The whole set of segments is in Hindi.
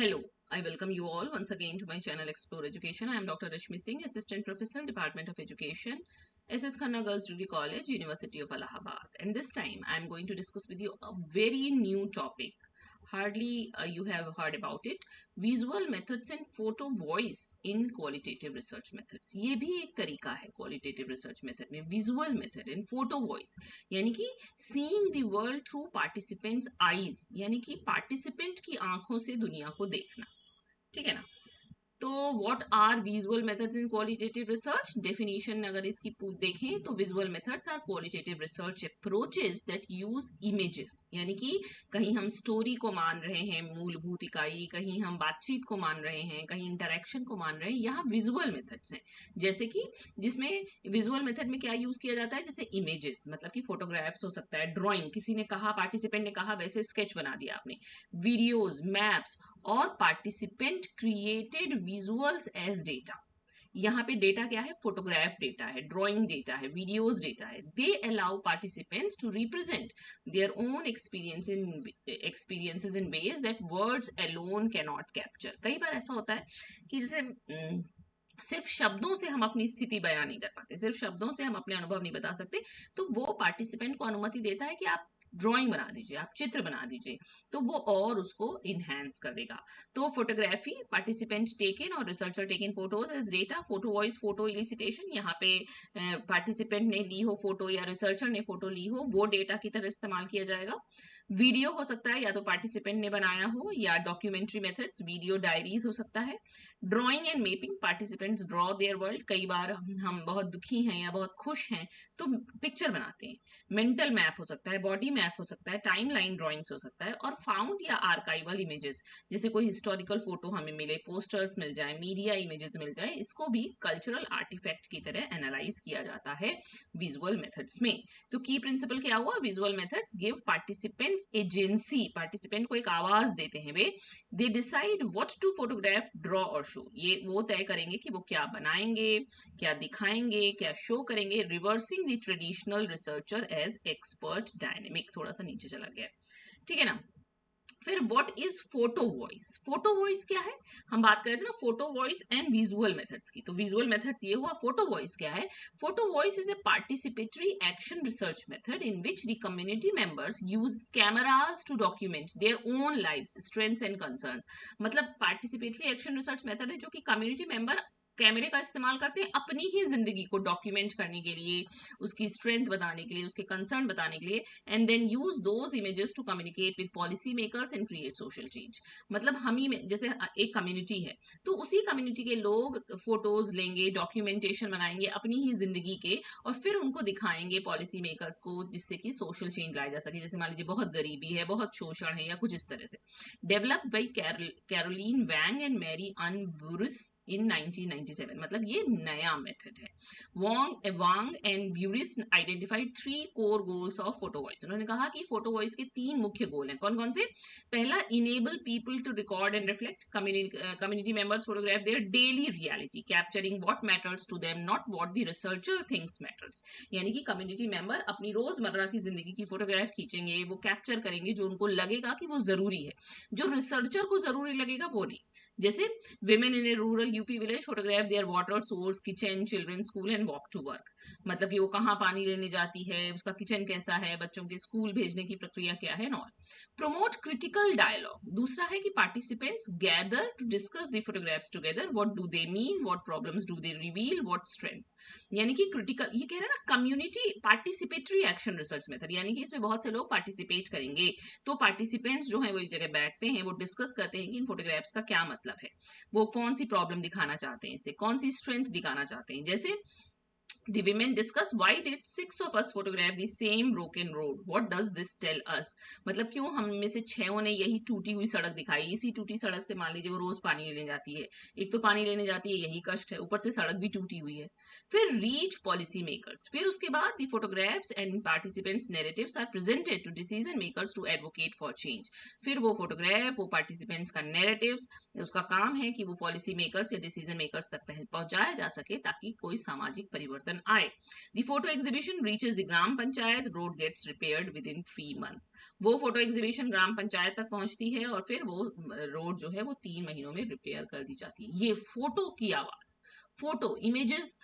Hello, I welcome you all once again to my channel Explore Education. I am Dr. Rashmi Singh, Assistant Professor, Department of Education, SS Khanna Girls Degree College, University of Allahabad. And this time I am going to discuss with you a very new topic. Hardly you have heard about it. Visual methods and photo voice in qualitative research methods. ये भी एक तरीका है qualitative research method में, visual method and photo voice. यानी कि seeing the world through participants eyes, यानी कि पार्टिसिपेंट की आंखों से दुनिया को देखना। ठीक है ना। तो what are visual methods in qualitative research? Definition अगर इसकी देखें तो visual methods are qualitative research approaches that use images, यानी कि कहीं हम स्टोरी को मान रहे हैं मूलभूत इकाई, कहीं हम बातचीत को मान रहे हैं, कहीं इंटरेक्शन को मान रहे हैं, यहाँ विजुअल मेथड्स हैं। जैसे कि जिसमें विजुअल मेथड में क्या यूज किया जाता है, जैसे इमेजेस मतलब कि फोटोग्राफ्स हो सकता है, ड्राइंग, किसी ने कहा, पार्टिसिपेंट ने कहा, वैसे स्केच बना दिया आपने, वीडियोज, मैप्स, और participant created visuals as data. यहाँ पे डेटा क्या है? फोटोग्राफ डेटा है, ड्राइंग डेटा है, वीडियोस डेटा है। They allow participants to represent their own experiences in ways that words alone can not capture. कई बार ऐसा होता है कि जैसे सिर्फ शब्दों से हम अपनी स्थिति बयान नहीं कर पाते, सिर्फ शब्दों से हम अपने अनुभव नहीं बता सकते, तो वो पार्टिसिपेंट को अनुमति देता है कि आप ड्राइंग बना दीजिए, आप चित्र बना दीजिए, तो वो और उसको इनहेंस कर देगा। तो फोटोग्राफी, पार्टिसिपेंट टेकन और researcher taken photos as data. Photo voice, photo elicitation, यहाँ पे पार्टिसिपेंट ने ली हो फोटो या रिसर्चर ने फोटो ली हो, वो डेटा की तरह इस्तेमाल किया जाएगा। वीडियो हो सकता है या तो पार्टिसिपेंट ने बनाया हो, या डॉक्यूमेंट्री मेथड्स, वीडियो डायरीज हो सकता है। Drawing and mapping, participants draw there world. कई बार हम बहुत दुखी हैं या बहुत खुश हैं तो पिक्चर बनाते हैं। मेंटल मैप हो सकता है, बॉडी मैप हो सकता है, टाइम लाइन ड्रॉइंग्स हो सकता है। और फाउंड या आर्काइवल इमेजेस, जैसे कोई हिस्टोरिकल फोटो हमें मिले, पोस्टर्स मिल जाए, मीडिया इमेजेस मिल जाए, इसको भी कल्चरल आर्टिफैक्ट की तरह एनालाइज किया जाता है विजुअल मेथड्स में। तो की प्रिंसिपल क्या हुआ? Visual methods give participants agency, participant को एक आवाज देते हैं वे। They decide what to photograph, draw और शो। ये वो तय करेंगे कि वो क्या बनाएंगे, क्या दिखाएंगे, क्या शो करेंगे। Reversing the traditional researcher as expert dynamic. थोड़ा सा नीचे चला गया, ठीक है ना। फिर what is photo voice? Photo voice क्या है? हम बात कर रहे थे ना photo voice and visual methods की, तो विजुअल मेथड्स ये हुआ। फोटो वॉइस क्या है? Photo voice is a participatory action research method in which the community members use cameras to document their own lives, strengths and concerns. मतलब पार्टिसिपेटरी एक्शन रिसर्च मेथड है जो कि कम्युनिटी मेंबर कैमरे का इस्तेमाल करते हैं अपनी ही जिंदगी को डॉक्यूमेंट करने के लिए, उसकी स्ट्रेंथ बताने के लिए, उसके कंसर्न बताने के लिए, and then use those images to communicate with policy makers and create social change. मतलब हम ही में जैसे एक कम्युनिटी है तो उसी कम्युनिटी के लोग फोटोज लेंगे, डॉक्यूमेंटेशन बनाएंगे अपनी ही जिंदगी के, और फिर उनको दिखाएंगे पॉलिसी मेकर्स को, जिससे कि सोशल चेंज लाया जा सके। जैसे मान लीजिए बहुत गरीबी है, बहुत शोषण है, या कुछ इस तरह से। Developed by Caroline Wang and Mary Ann Burris in 1997। मतलब ये नया मेथड है। Wang and Burris identified 3 core goals of photo voice. उन्होंने कहा कि फोटो वॉइस के 3 मुख्य गोल हैं। कौन कौन से? पहला, enable people to record and reflect. Community members photograph their daily reality, capturing what matters to them, not what the researcher thinks matters. यानी कि कम्युनिटी मेंबर अपनी रोजमर्रा की जिंदगी की फोटोग्राफ खींचेंगे, वो कैप्चर करेंगे जो उनको लगेगा कि वो जरूरी है, जो रिसर्चर को जरूरी लगेगा वो नहीं। जैसे women in a rural UP village photograph their water source, kitchen, children, school and walk to work। मतलब कि वो कहाँ पानी लेने जाती है, उसका किचन कैसा है, बच्चों के स्कूल भेजने की प्रक्रिया क्या है, नॉल। Promote critical dialogue. दूसरा है कि participants gather to discuss the photographs together, what do they mean, what problems do they reveal, what strengths. यानी कि क्रिटिकल, ये कह रहे हैं ना community participatory action research method, यानी कि इसमें बहुत से लोग पार्टिसिपेट करेंगे, तो पार्टिसिपेंट्स जो है वो एक जगह बैठते हैं, वो डिस्कस करते हैं कि इन फोटोग्राफ्स का क्या मतलब है, वो कौन सी प्रॉब्लम दिखाना चाहते हैं, इससे कौन सी स्ट्रेंथ दिखाना चाहते हैं। जैसे The women discuss why did 6 of us photograph the same broken road? What does this tell us? मतलब क्यों हम में से 6 ने यही टूटी हुई सड़क दिखाई? इसी टूटी सड़क से मान लीजिए वो रोज पानी लेने जाती है, एक तो पानी लेने जाती है यही कष्ट है, ऊपर से सड़क भी टूटी हुई है। फिर रीच पॉलिसी मेकर्स। फिर उसके बाद the photographs and participants narratives are presented to decision makers to advocate for change। फिर वो फोटोग्राफ, वो पार्टिसिपेंट्स का नैरेटिव्स, उसका काम है कि वो पॉलिसी मेकर्स या डिसीजन मेकर्स तक पहुंचाया जा सके ताकि कोई सामाजिक परिवर्तन परिवर्तन आए। The photo exhibition reaches the gram panchayat, road gets repaired within 3 months। वो फोटो एग्जीबिशन ग्राम पंचायत तक पहुंचती है और फिर वो रोड जो है वो 3 महीनों में रिपेयर कर दी जाती है। ये फोटो की आवाज, फोटो इमेजेस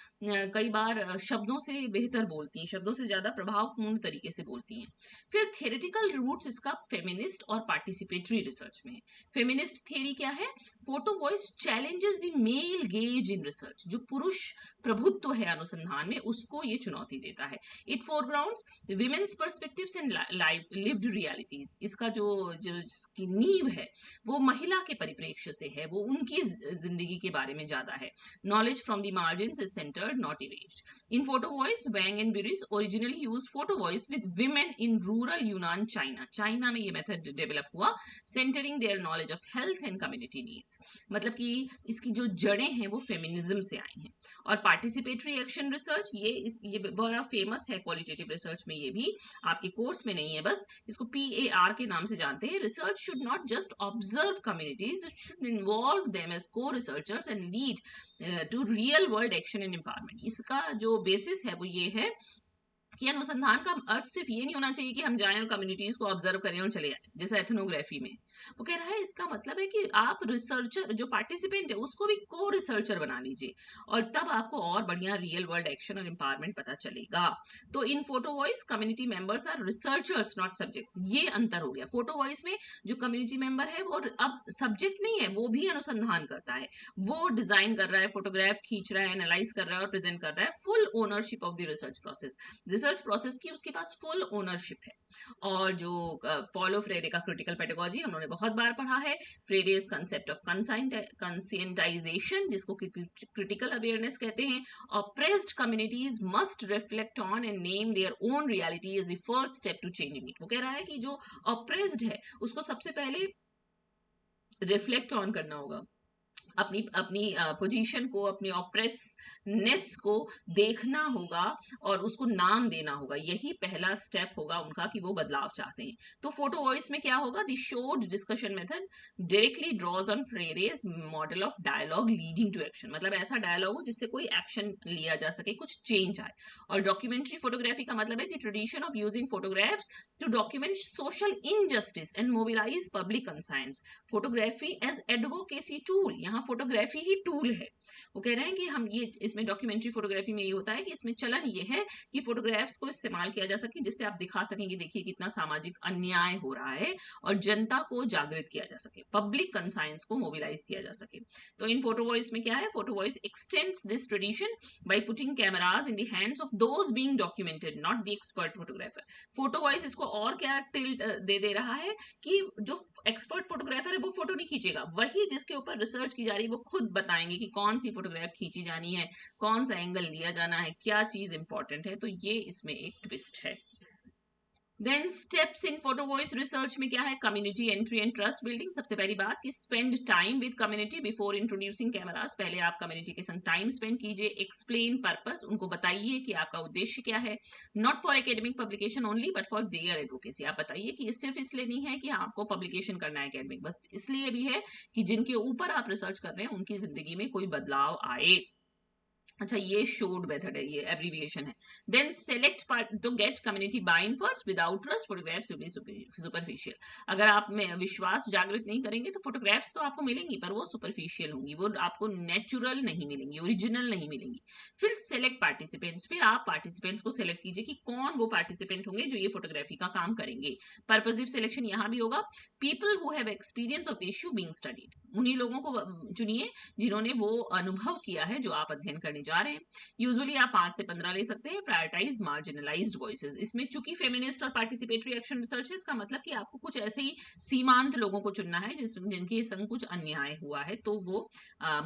कई बार शब्दों से बेहतर बोलती हैं, शब्दों से ज्यादा प्रभावपूर्ण तरीके से बोलती हैं। फिर थ्योरेटिकल रूट्स इसका फेमिनिस्ट और पार्टिसिपेटरी रिसर्च में है। फेमिनिस्ट थियरी क्या है? Photo voice challenges the male gaze in research. जो पुरुष प्रभुत्व है अनुसंधान में, उसको ये चुनौती देता है। It foregrounds women's perspectives and lived realities. इसका जो जो इसकी नींव है वो महिला के परिप्रेक्ष्य से है, वो उनकी जिंदगी के बारे में ज्यादा है। Knowledge from the margins is centered, not erased. In photo voice, Wang and Biris originally used photo voice with women in rural Yunnan, China. China में ये method develop हुआ, centering their knowledge of health and community needs. मतलब कि इसकी जो जड़ें हैं वो फेमिनिज्म से आई हैं। और पार्टिसिपेटरी एक्शन रिसर्च, ये बड़ा फेमस है क्वालिटेटिव रिसर्च में, ये भी आपके कोर्स में नहीं है, बस इसको PAR के नाम से जानते हैं। Research should not just observe communities, it should involve them as co researchers and lead to real world action and empowerment. इसका जो बेसिस है वो ये है कि अनुसंधान का अर्थ सिर्फ ये नहीं होना चाहिए कि हम जाएं और कम्युनिटीज को ऑब्जर्व करें और चले आए, जैसा एथनोग्राफी में। वो कह रहा है इसका मतलब है कि आप रिसर्चर, जो पार्टिसिपेंट है, उसको भी को रिसर्चर बना लीजिए और तब आपको और बढ़िया रियल वर्ल्ड एक्शन और एम्पावरमेंट पता चलेगा। तो in photo voice community members are researchers not subjects. ये अंतर हो गया। फोटो वॉइस में जो कम्युनिटी मेंबर है वो अब सब्जेक्ट नहीं है, वो भी अनुसंधान करता है, वो डिजाइन कर रहा है, फोटोग्राफ खींच रहा है, एनालाइज कर रहा है और प्रेजेंट कर रहा है। Full ownership of the research process, research process की उसके पास फुल ओनरशिप है। और जो पॉलो फ्रेरे का क्रिटिकल पेडागोजी हमने बहुत बार पढ़ा है, फ्रेरेस कंसेप्ट ऑफ कंसाइंटाइजेशन, जिसको क्रिटिकल अवेयरनेस कहते हैं। Oppressed communities must reflect on and name their own reality is the first step to changing it. वो कह रहा है कि जो ऑप्रेस्ड है उसको सबसे पहले रिफ्लेक्ट ऑन करना होगा, अपनी अपनी पोजीशन को, अपनी ऑप्रेसनेस को देखना होगा और उसको नाम देना होगा। यही पहला स्टेप होगा उनका कि वो बदलाव चाहते हैं। तो फोटो वॉइस में क्या होगा? The showed discussion method directly draws on Freire's model of dialogue leading to action. मतलब ऐसा डायलॉग हो जिससे कोई एक्शन लिया जा सके, कुछ चेंज आए। और डॉक्यूमेंट्री फोटोग्राफी का मतलब है the tradition of using photographs to document social injustice and mobilise public conscience. Photography as advocacy tool, यहाँ फोटोग्राफी ही टूल है। वो कह रहे हैं कि हम ये, इसमें डॉक्यूमेंट्री फोटोग्राफी में ये होता है कि इसमें चलन ये है कि फोटोग्राफ्स को इस्तेमाल किया जा सके जिससे आप दिखा सकेंगे, देखिए कितना सामाजिक अन्याय हो रहा है, और जनता को जागृत किया जा सके, पब्लिक कंसाइंस को मोबिलाइज किया जा सके। तो इन फोटो वॉइस में क्या है? Photo voice x tends this tradition by putting cameras in the hands of those being documented, not the expert photographer. Photo voice इसको और क्या टिल्ट दे रहा है कि जो एक्सपर्ट फोटोग्राफर है वो फोटो नहीं खींचेगा, वही जिसके ऊपर रिसर्च की जा रही है वो खुद बताएंगे कि कौन सी फोटोग्राफ खींची जानी है, कौन सा एंगल लिया जाना है, क्या चीज इंपॉर्टेंट है। तो ये इसमें एक ट्विस्ट है। Then steps in photo voice research में क्या है? Community entry and trust building. सबसे पहली बात कि spend time with community before introducing cameras. पहले आप कम्युनिटी के संग टाइम स्पेंड कीजिए। एक्सप्लेन पर्पस, उनको बताइए कि आपका उद्देश्य क्या है। Not for academic publication only but for their advocacy. आप बताइए कि ये सिर्फ इसलिए नहीं है कि आपको पब्लिकेशन करना है एकेडमिक, बस इसलिए भी है कि जिनके ऊपर आप रिसर्च कर रहे हैं उनकी जिंदगी में कोई बदलाव आए। अच्छा, ये शोड मेथड है, ये एब्रीविएशन है। Then select part to get community buy in first without trust photographs will be superficial. अगर आप में विश्वास जागृत नहीं करेंगे तो फोटोग्राफ्स तो आपको मिलेंगी पर वो सुपरफिशियल होंगी, वो आपको नेचुरल नहीं मिलेंगी, ओरिजिनल नहीं मिलेंगी। फिर सेलेक्ट पार्टिसिपेंट्स, फिर आप पार्टिसिपेंट्स को सेलेक्ट कीजिए कि कौन वो पार्टिसिपेंट होंगे जो ये फोटोग्राफी का काम करेंगे। पर्पसिव सिलेक्शन यहाँ भी होगा। People who have experience of the issue being studied, उन्हीं लोगों को चुनिए जिन्होंने वो अनुभव किया है जो आप अध्ययन करने जा रहे हैं। यूजुअली आप 5 से 15 ले सकते हैं। प्रायोरिटाइज मार्जिनलाइज्ड वॉइसेस, इसमें चूंकि फेमिनिस्ट और पार्टिसिपेटरी एक्शन रिसर्च है, इसका मतलब कि आपको कुछ ऐसे ही सीमांत लोगों को चुनना है जिनके संग कुछ अन्याय हुआ है, तो वो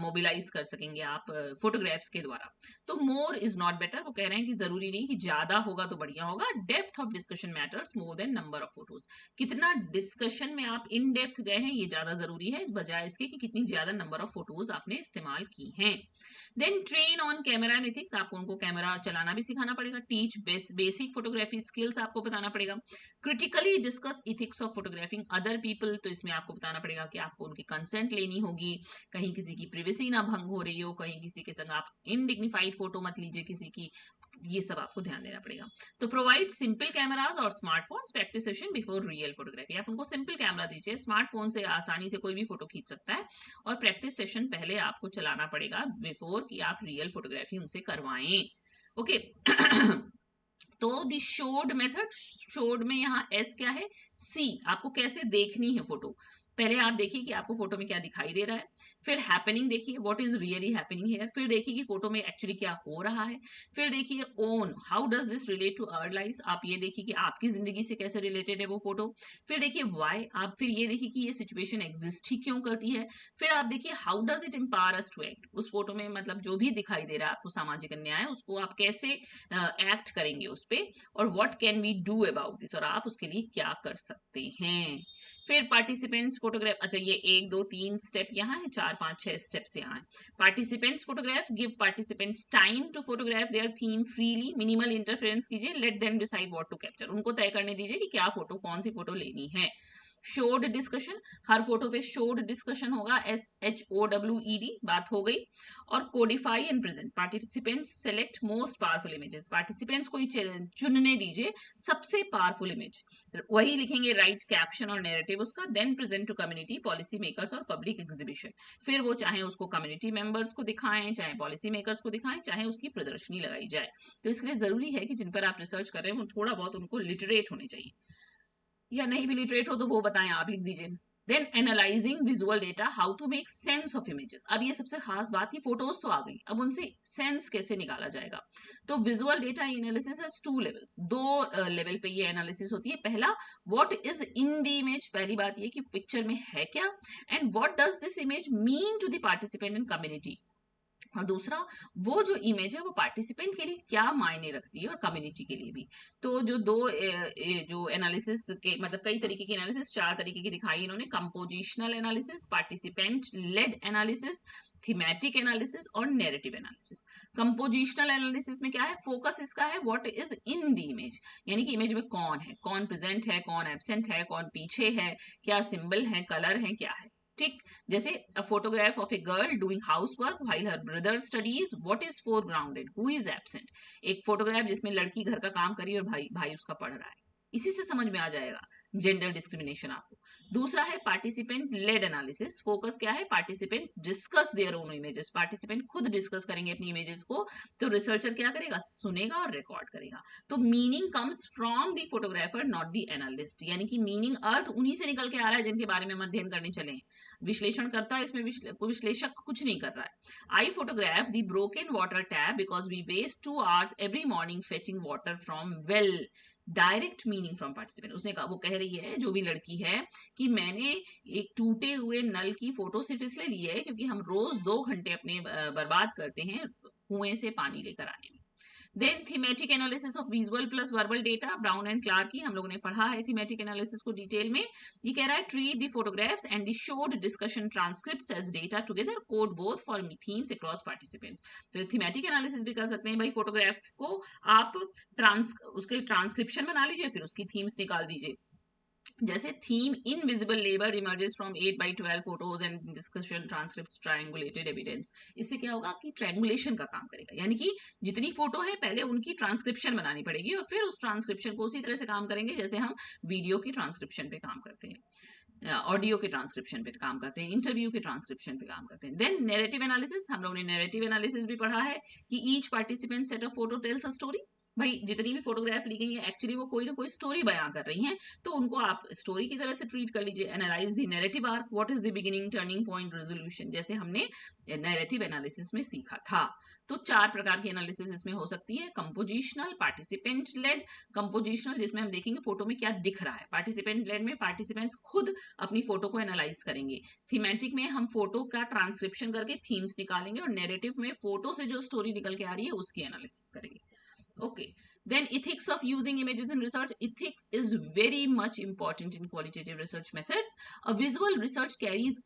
मोबिलाइज कर सकेंगे आप फोटोग्राफ्स के द्वारा। तो मोर इज नॉट बेटर, वो कह रहे हैं कि जरूरी नहीं कि ज्यादा होगा तो बढ़िया होगा। Depth of discussion matters more than number of photos. कितना डिस्कशन में आप इन डेप्थ गए हैं ये ज्यादा जरूरी है बजाय इसके कि कितनी ज्यादा नंबर ऑफ फोटोज आपने इस्तेमाल की हैं। Then train on camera and ethics, आपको उनको कैमरा चलाना भी सिखाना पड़ेगा। टीच बेसिक फोटोग्राफी स्किल्स आपको बताना पड़ेगा। Critically discuss ethics of photographing other people, तो इसमें आपको बताना पड़ेगा कि आपको उनकी कंसेंट लेनी होगी, कहीं किसी की प्रिवेसी ना भंग हो रही हो, कहीं किसी के संग आप इनडिग्निफाइड फोटो मत लीजिए किसी की, ये सब आपको ध्यान देना पड़ेगा। तो प्रोवाइड सिंपल कैमरास और smartphones practice session before real photography, आप उनको सिंपल कैमरा दीजिए, स्मार्टफोन से आसानी से कोई भी फोटो खींच सकता है, और प्रैक्टिस सेशन पहले आपको चलाना पड़ेगा बिफोर कि आप रियल फोटोग्राफी उनसे करवाएं। ओके तो दी शोड मेथड, शोड में यहाँ एस क्या है, सी, आपको कैसे देखनी है फोटो। पहले आप देखिए कि आपको फोटो में क्या दिखाई दे रहा है, फिर हैपनिंग देखिए what is really happening here, फिर देखिए कि फोटो में एक्चुअली क्या हो रहा है, फिर देखिए own how does this relate to our life, आप ये देखिए कि आपकी जिंदगी से कैसे रिलेटेड है वो फोटो, फिर देखिए व्हाई, आप फिर ये देखिए कि ये सिचुएशन एग्जिस्ट ही क्यों करती है, फिर आप देखिए how does it empower us to act, उस फोटो में मतलब जो भी दिखाई दे रहा है आपको सामाजिक अन्याय, उसको आप कैसे एक्ट करेंगे उस पे, और what can we do about this, और आप उसके लिए क्या कर सकते हैं। फिर पार्टिसिपेंट्स फोटोग्राफ, अच्छा ये 1 2 3 स्टेप यहाँ है, 4 5 6 स्टेप्स यहाँ है। Participants photograph, give participants time to photograph their theme freely, minimal interference कीजिए, let them decide what to capture, उनको तय करने दीजिए कि क्या फोटो, कौन सी फोटो लेनी है। शोड डिस्कशन, हर फोटो पे शोड डिस्कशन होगा, SHOWED, बात हो गई। और codify and present, participants select most powerful images, participants को चुनने दीजिए सबसे पावरफुल इमेज, वही लिखेंगे, राइट कैप्शन और नैरेटिव उसका, then present to community, policy makers और पब्लिक एग्जीबिशन, फिर वो चाहे उसको कम्युनिटी मेंबर्स को दिखाएं, चाहे पॉलिसी मेकर्स को दिखाएं, चाहे उसकी प्रदर्शनी लगाई जाए। तो इसके लिए जरूरी है कि जिन पर आप रिसर्च कर रहे हैं वो थोड़ा बहुत उनको लिटरेट होने चाहिए, या नहीं भी लिटरेट हो तो वो बताएं, आप लिख दीजिए। Then analysing visual data, how to make sense of images, अब ये सबसे खास बात कि फोटोज तो आ गई, अब उनसे सेंस कैसे निकाला जाएगा। तो visual data analysis has 2 levels, 2 level पे ये एनालिसिस होती है। पहला, what is in the image, पहली बात ये कि पिक्चर में है क्या, and what does this image mean to the participant and community, और दूसरा वो जो इमेज है वो पार्टिसिपेंट के लिए क्या मायने रखती है और कम्युनिटी के लिए भी। तो जो जो एनालिसिस के मतलब कई तरीके की एनालिसिस, 4 तरीके की दिखाई इन्होंने, compositional analysis, participant led analysis, thematic analysis और नैरेटिव एनालिसिस। कंपोजिशनल एनालिसिस में क्या है, फोकस इसका है what is in the image, यानी कि इमेज में कौन है, कौन प्रेजेंट है, कौन एब्सेंट है, कौन पीछे है, क्या सिंबल है, कलर है, क्या है। ठीक, जैसे a photograph of a girl doing house work while her brother studies, what is foregrounded, who is absent, एक फोटोग्राफ जिसमें लड़की घर का काम कर रही है और भाई भाई उसका पढ़ रहा है, इसी से समझ में आ जाएगा जेंडर डिस्क्रिमिनेशन आपको। दूसरा है पार्टिसिपेंट लेड एनालिसिस, फोकस क्या है, participants discuss their own images, participant खुद डिस्कस करेंगे अपनी इमेजेस को, तो रिसर्चर क्या करेगा, सुनेगा और रिकॉर्ड करेगा। तो meaning comes from the photographer not the analyst, यानी कि मीनिंग अर्थ उन्हीं से निकल के आ रहा है जिनके बारे में हम अध्ययन करने चले हैं, विश्लेषण करता है इसमें विश्लेषक कुछ नहीं कर रहा है। I photograph the broken water tap because we waste 2 hours every morning fetching water from well, direct meaning from participant, उसने कहा, वो कह रही है जो भी लड़की है कि मैंने एक टूटे हुए नल की फोटो सिर्फ इसलिए ली है क्योंकि हम रोज 2 घंटे अपने बर्बाद करते हैं कुएं से पानी लेकर आने में। Then thematic analysis of visual plus verbal data, Braun and Clarke की हम लोगों ने पढ़ा है थीमेटिक एनालिसिस को डिटेल में। ये कह रहा है treat the photographs and the showed discussion transcripts as data together, code both for themes across participants. तो थीमेटिक एनालिसिस भी कर सकते हैं भाई, फोटोग्राफ्स को आप उसके ट्रांसक्रिप्शन बना लीजिए, फिर उसकी थीम्स निकाल दीजिए। जैसे theme invisible labour emerges from 8x12 photos and discussion transcripts triangulated evidence, इससे क्या होगा कि ट्रायंगुलेशन का काम करेगा, यानी कि जितनी फोटो है पहले उनकी ट्रांसक्रिप्शन बनानी पड़ेगी और फिर उस ट्रांसक्रिप्शन को उसी तरह से काम करेंगे जैसे हम वीडियो की ट्रांसक्रिप्शन पे काम करते हैं, ऑडियो के ट्रांसक्रिप्शन पे काम करते हैं, इंटरव्यू के ट्रांसक्रिप्शन पे काम करते हैं। देन नैरेटिव एनालिसिस, हम लोगों ने नैरेटिव एनालिसिस भी पढ़ा है कि each participant set of photo tales a story, भाई जितनी भी फोटोग्राफ ली गई है एक्चुअली वो कोई ना कोई स्टोरी बयां कर रही हैं, तो उनको आप स्टोरी की तरह से ट्रीट कर लीजिए। Analyse the narrative arc, what is the beginning, turning point, resolution, जैसे हमने नैरेटिव एनालिसिस में सीखा था। तो 4 प्रकार की एनालिसिस इसमें हो सकती है, कंपोजिशनल, पार्टिसिपेंट लेड, कंपोजिशनल जिसमें हम देखेंगे फोटो में क्या दिख रहा है, पार्टिसिपेंट लेड में पार्टिसिपेंट्स खुद अपनी फोटो को एनालाइज करेंगे, थीमेटिक में हम फोटो का ट्रांसक्रिप्शन करके थीम्स निकालेंगे, और नैरेटिव में फोटो से जो स्टोरी निकल के आ रही है उसकी एनालिसिस करेंगे। Okay Then ethics of using images in research. Ethics is very much important in qualitative research methods. A visual research carries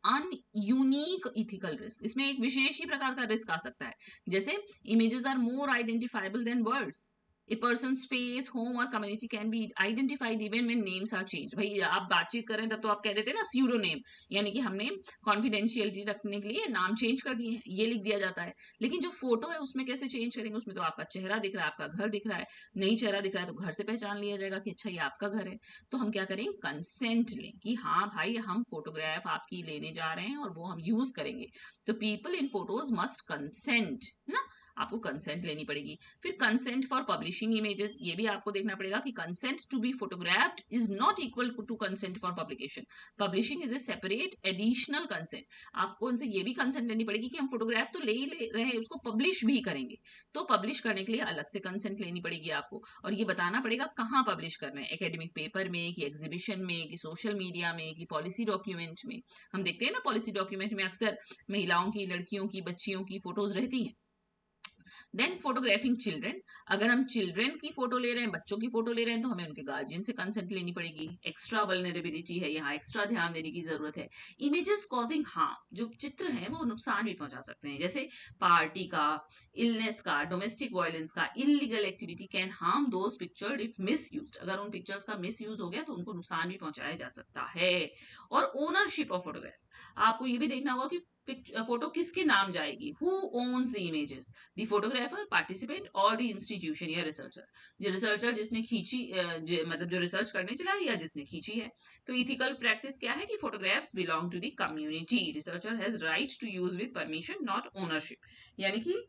unique ethical risk. इसमें एक विशेष ही प्रकार का रिस्क आ सकता है. जैसे images are more identifiable than words. A person's face, home or community can be identified even when names are changed. भाई आप बातचीत करें तब तो आप कह देते हैं ना स्यूडो नेम, यानी कि हमने कॉन्फिडेंशियलिटी रखने के लिए नाम चेंज कर दिए हैं, ये लिख दिया जाता है. लेकिन जो फोटो है उसमें कैसे चेंज करेंगे? उसमें तो आपका चेहरा दिख रहा है, आपका घर दिख रहा है. नहीं चेहरा दिख रहा है तो घर से पहचान लिया जाएगा कि अच्छा ये आपका घर है. तो हम क्या करें? कंसेंट लें कि हाँ भाई हम फोटोग्राफ आपकी लेने जा रहे हैं और वो हम यूज करेंगे. तो people in photos must consent ना, आपको कंसेंट लेनी पड़ेगी. फिर कंसेंट फॉर पब्लिशिंग इमेजेस, ये भी आपको देखना पड़ेगा कि consent to be photographed is not equal to consent for publication. Publishing is a separate additional consent. आपको उनसे ये भी कंसेंट लेनी पड़ेगी कि हम फोटोग्राफ तो ले ही ले रहे हैं, उसको पब्लिश भी करेंगे. तो पब्लिश करने के लिए अलग से कंसेंट लेनी पड़ेगी आपको, और ये बताना पड़ेगा कहाँ पब्लिश करना है, एकेडमिक पेपर में कि एग्जीबिशन में कि सोशल मीडिया में कि पॉलिसी डॉक्यूमेंट में. हम देखते हैं ना पॉलिसी डॉक्यूमेंट में अक्सर महिलाओं की, लड़कियों की, बच्चियों की फोटोज रहती हैं. देन फोटोग्राफिंग चिल्ड्रन, अगर हम चिल्ड्रन की फोटो ले रहे हैं, बच्चों की फोटो ले रहे हैं, तो हमें उनके गार्जियन से कंसेंट लेनी पड़ेगी. एक्स्ट्रा वल्नरेबिलिटी है यहाँ, एक्स्ट्रा ध्यान देने की जरूरत है. इमेजेस कॉजिंग हार्म, जो चित्र हैं वो नुकसान भी पहुंचा सकते हैं, जैसे पार्टी का, इलनेस का, डोमेस्टिक वायलेंस का, illegal activity can harm those pictured if misused. अगर उन पिक्चर्स का मिसयूज हो गया तो उनको नुकसान भी पहुंचाया जा सकता है. और ओनरशिप ऑफ फोटोग्राफ, आपको ये भी देखना होगा कि फोटो किसके नाम जाएगी. Who owns the images, the photographer, participant और द इंस्टीट्यूशन या रिसर्चर. जो रिसर्चर जिसने खींची, मतलब जो रिसर्च करने चला है या जिसने खींची है. तो इथिकल प्रैक्टिस क्या है कि photographs belong to the community. Researcher has right to use with permission, not ownership. यानी कि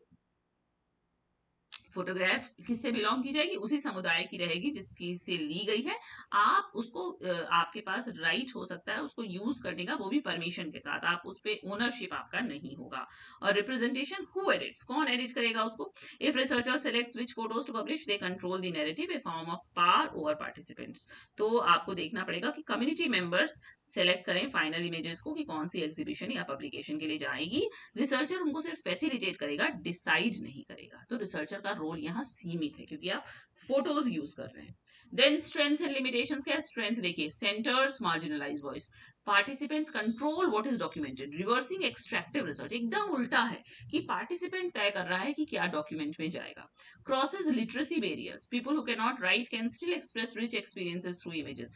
फोटोग्राफ किससे बिलोंग की जाएगी? उसी समुदाय की रहेगी जिसकी से ली गई है. आप उसको आपके पास राइट हो सकता है उसको यूज करने का, वो भी परमिशन के साथ. आप उस पर ओनरशिप आपका नहीं होगा. और रिप्रेजेंटेशन, हु एडिट्स, कौन एडिट करेगा उसको? If researcher selects which photos to publish, they control the narrative, a form of power over participants. तो आपको देखना पड़ेगा कि कम्युनिटी मेंबर्स सेलेक्ट करें फाइनल इमेजेस को कि कौन सी एग्जीबिशन या पब्लिकेशन के लिए जाएगी. रिसर्चर उनको सिर्फ फैसिलिटेट करेगा, डिसाइड नहीं करेगा. तो रिसर्चर का रोल यहाँ सीमित है क्योंकि आप फोटोज यूज कर रहे हैं. देन स्ट्रेंथ्स एंड लिमिटेशंस क्या है? स्ट्रेंथ देखिए, centres marginalise voice, participants control what is documented, reversing extractive research. एकदम उल्टा है कि पार्टिसिपेंट तय कर रहा है कि क्या डॉक्यूमेंट में जाएगा. Crosses literacy barriers, people who can not right can still express rich experiences through images.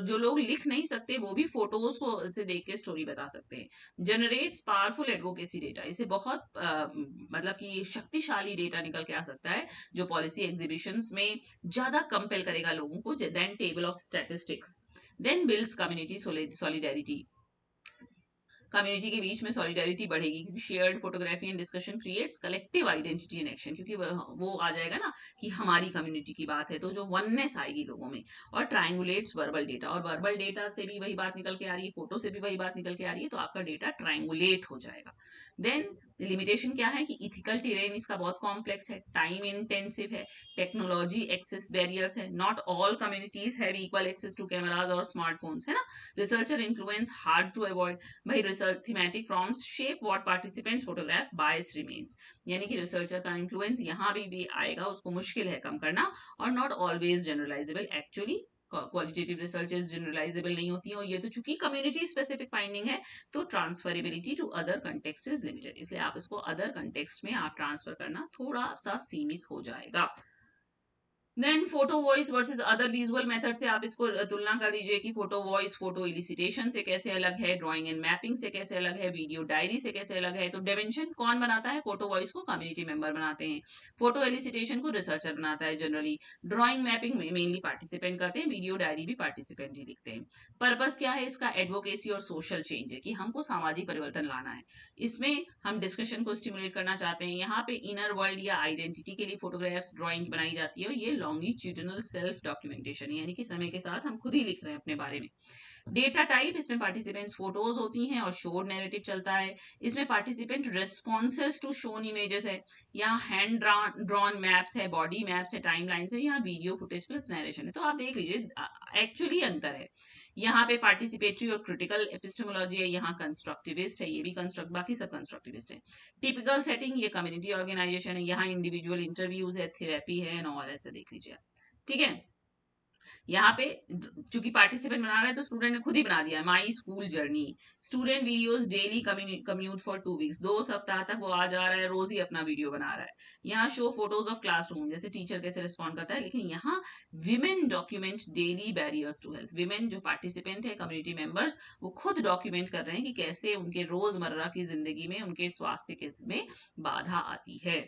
जो लोग लिख नहीं सकते वो भी फोटोज को से देख के स्टोरी बता सकते हैं. जनरेट्स पावरफुल एडवोकेसी डेटा, इसे बहुत मतलब कि शक्तिशाली डेटा निकल के आ सकता है जो पॉलिसी एग्जीबिशंस में ज्यादा कंपेल करेगा लोगों को then table of statistics. Then builds community solidarity, community के बीच में सॉलिडेरिटी बढ़ेगी क्योंकि shared photography and discussion creates collective identity and action. क्योंकि वो आ जाएगा ना कि हमारी कम्युनिटी की बात है, तो जो वननेस आएगी लोगों में. और ट्रायंगुलेट्स वर्बल डेटा, और वर्बल डेटा से भी वही बात निकल के आ रही है, फोटो से भी वही बात निकल के आ रही है, तो आपका डेटा ट्रायंगुलेट हो जाएगा. देन लिमिटेशन क्या है कि इथिकल टेरेन इसका बहुत कॉम्प्लेक्स है, टाइम इंटेंसिव है, टेक्नोलॉजी एक्सेस बैरियर्स है, not all communities have equal access to cameras और स्मार्टफोन्स, है ना. Researcher influence hard to avoid. भाई research thematic prompts shape what participants photograph, bias remains. यानी कि रिसर्चर का इन्फ्लुएंस यहाँ भी आएगा, उसको मुश्किल है कम करना. और not always generalisable, actually qualitative researches generalisable नहीं होती है, और ये तो चूंकि कम्युनिटी स्पेसिफिक फाइंडिंग है तो transferability to other context is limited. इसलिए आप इसको अदर कंटेक्स्ट में आप ट्रांसफर करना थोड़ा सा सीमित हो जाएगा. Then photo voice versus other visual method से आप इसको तुलना कर दीजिए कि फोटो वॉइस फोटो इलिसिटेशन से कैसे अलग है, ड्राइंग एंड मैपिंग से कैसे अलग है, वीडियो डायरी से कैसे अलग है. तो डेविंशन कौन बनाता है? फोटो वॉइस को कम्युनिटी मेंबर बनाते हैं. फोटो एलिसिटेशन को रिसर्चर बनाता है generally. Drawing mapping mainly participant करते हैं, वीडियो डायरी भी पार्टिसिपेंट ही लिखते हैं. पर्पस क्या है इसका? एडवोकेसी और सोशल चेंज है कि हमको सामाजिक परिवर्तन लाना है. इसमें हम डिस्कशन को स्टिमुलेट करना चाहते हैं. यहाँ पे इनर वर्ल्ड या आइडेंटिटी के लिए फोटोग्राफ्स ड्राइंग बनाई जाती है. ये लॉन्गिट्यूडिनल सेल्फ डॉक्यूमेंटेशन, यानी कि समय के साथ हम खुद ही लिख रहे हैं अपने बारे में. डेटा टाइप, इसमें पार्टिसिपेंट्स फोटोज होती हैं और शोड नैरेटिव चलता है। इसमें participant responses to shown images है, यहाँ हैंड ड्रॉन मैप्स है, बॉडी मैप्स है, टाइम लाइन्स है, यहाँ वीडियो फुटेज प्लस नरेशन है। तो आप देख लीजिए एक्चुअली अंतर है, यहाँ पे पार्टिसिपेटरी और क्रिटिकल एपिस्टेमोलॉजी है, यहाँ कंस्ट्रक्टिविस्ट है, ये भी कंस्ट्रक्ट, बाकी सब कंस्ट्रक्टिविस्ट है। टिपिकल सेटिंग ये कम्युनिटी ऑर्गेनाइजेशन है, यहाँ इंडिविजुअल इंटरव्यूज है, थेरेपी है एंड ऑल, ऐसे देख लीजिए। ठीक है, यहाँ पे चूंकि पार्टिसिपेंट बना रहा है तो स्टूडेंट ने खुद ही बना दिया है, my school journey, student videos daily commute for 2 weeks, 2 सप्ताह तक वो आ जा रहा है, रोज ही अपना वीडियो बना रहा है। यहाँ शो फोटोज ऑफ क्लासरूम, जैसे टीचर कैसे रिस्पॉन्ड करता है। लेकिन यहाँ women document daily barriers to health, women जो पार्टिसिपेंट है, कम्युनिटी मेंबर्स, वो खुद डॉक्यूमेंट कर रहे हैं कि कैसे उनके रोजमर्रा की जिंदगी में उनके स्वास्थ्य के में बाधा आती है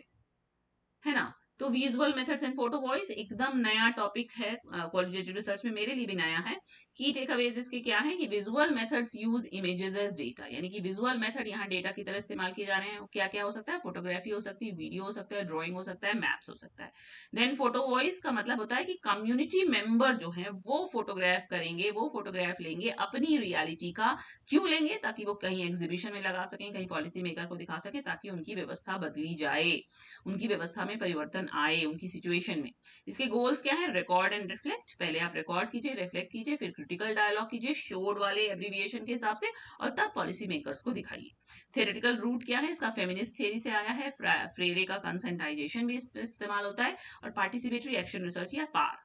ना। तो visual methods and photo voice एकदम नया टॉपिक है क्वालिटेटिव रिसर्च में, मेरे लिए भी नया है। की टेक अवेज इसके क्या है कि visual methods use images as data, यानी कि विजुअल मेथड यहाँ डेटा की तरह इस्तेमाल किए जा रहे हैं। क्या क्या हो सकता है, फोटोग्राफी हो सकती है, वीडियो हो सकता है, ड्रॉइंग हो सकता है, मैप्स हो सकता है। देन फोटो वॉइस का मतलब होता है कि कम्युनिटी मेंबर जो है वो फोटोग्राफ करेंगे, वो फोटोग्राफ लेंगे अपनी रियलिटी का। क्यों लेंगे, ताकि वो कहीं एग्जीबिशन में लगा सकें, कहीं पॉलिसी मेकर को दिखा सके, ताकि उनकी व्यवस्था बदली जाए, उनकी व्यवस्था में परिवर्तन आए उनकी सिचुएशन में। इसके गोल्स क्या है, रिकॉर्ड एंड रिफ्लेक्ट, पहले आप रिकॉर्ड कीजिए, रिफ्लेक्ट कीजिए, फिर क्रिटिकल डायलॉग कीजिए शोड वाले एब्रीविएशन के हिसाब से, और तब पॉलिसी मेकर्स को दिखाइए। थेरेटिकल रूट क्या है इसका, फेमिनिस्ट थ्योरी से आया है, फ्रेरे का कंसेंटाइजेशन भी इस्तेमाल होता है, और पार्टिसिपेटरी एक्शन रिसर्च या पार।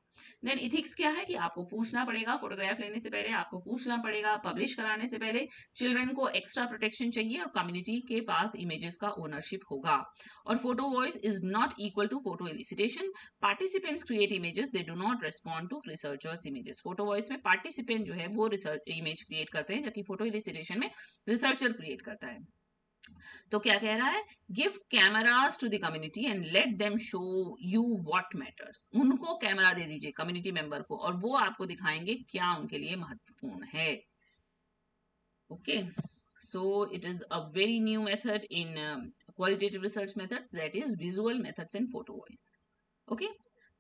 देन इथिक्स क्या है कि आपको पूछना पड़ेगा, फोटोग्राफ लेने से पहले आपको पूछना पड़ेगा, पब्लिश कराने से पहले चिल्ड्रन को एक्स्ट्रा प्रोटेक्शन चाहिए, और कम्युनिटी के पास इमेजेस का ओनरशिप होगा। और photo voice is not equal to photo elicitation, participants create images, they do not respond to researchers images. Photo voice में पार्टिसिपेंट जो है वो रिसर्च इमेज क्रिएट करते हैं, जबकि फोटो एलिसिटेशन में रिसर्चर क्रिएट करता है। तो क्या कह रहा है, give cameras to the community and let them show you what matters, उनको कैमरा दे दीजिए कम्युनिटी मेंबर को, और वो आपको दिखाएंगे क्या उनके लिए महत्वपूर्ण है। Okay, so it is a very new method in qualitative research methods, that is visual methods and photo voice. Okay,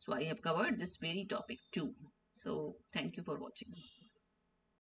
so I have covered this very topic too. So thank you for watching.